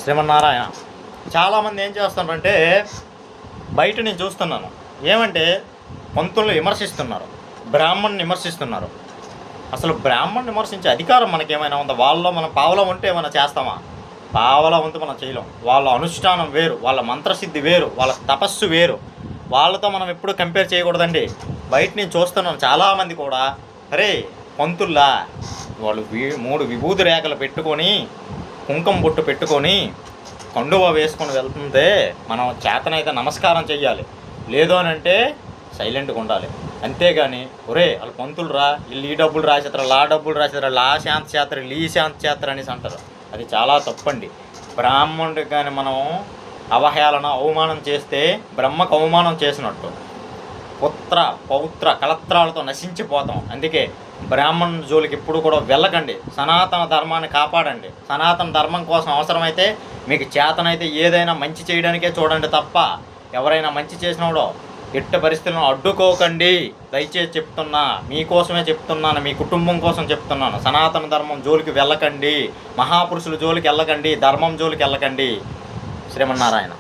శ్రీమన్నారాయణ. చాలామంది ఏం చేస్తున్నారంటే బయట నేను చూస్తున్నాను ఏమంటే పంతులను విమర్శిస్తున్నారు, బ్రాహ్మణ్ని విమర్శిస్తున్నారు. అసలు బ్రాహ్మణ్ని విమర్శించే అధికారం మనకేమైనా ఉందా? వాళ్ళలో మనం పావలా ఉంటే ఏమైనా చేస్తామా? పావలా ఉంటే మనం చేయలేం. వాళ్ళ అనుష్ఠానం వేరు, వాళ్ళ మంత్రసిద్ధి వేరు, వాళ్ళ తపస్సు వేరు. వాళ్ళతో మనం ఎప్పుడు కంపేర్ చేయకూడదండి. బయట నేను చూస్తున్నాను చాలామంది కూడా, అరే పంతుల్లా వాళ్ళు 3 విభూతి రేఖలు పెట్టుకొని కుంకుమ బొట్టు పెట్టుకొని కండువా వేసుకొని వెళ్తుంటే మనం చేతనైతే నమస్కారం చెయ్యాలి, లేదు అని అంటే సైలెంట్గా ఉండాలి. అంతేగాని ఒరే వాళ్ళు పంతులు రా, వీళ్ళు ఈ డబ్బులు రాసేస్తారు, లా డబ్బులు రాసేస్తారు, లా శాంతి చేస్తారు, ఈ శాంతి చేస్తారు అనేసి అంటారు. అది చాలా తప్పండి. బ్రాహ్మణుడికి కానీ మనం అవహేళన అవమానం చేస్తే బ్రహ్మకు అవమానం చేసినట్టు. పుత్ర పౌత్ర కలత్రాలతో నశించిపోతాం. అందుకే బ్రాహ్మణుల జోలికి ఎప్పుడు కూడా వెళ్ళకండి. సనాతన ధర్మాన్ని కాపాడండి. సనాతన ధర్మం కోసం అవసరమైతే మీకు చేతనైతే ఏదైనా మంచి చేయడానికే చూడండి తప్ప ఎవరైనా మంచి చేసినాడో ఎట్టి పరిస్థితులను అడ్డుకోకండి. దయచేసి చెప్తున్నా, మీకోసమే చెప్తున్నాను, మీ కుటుంబం కోసం చెప్తున్నాను. సనాతన ధర్మం జోలికి వెళ్ళకండి, మహాపురుషుల జోలికి వెళ్ళకండి, ధర్మం జోలికి వెళ్ళకండి. శ్రీమన్నారాయణ.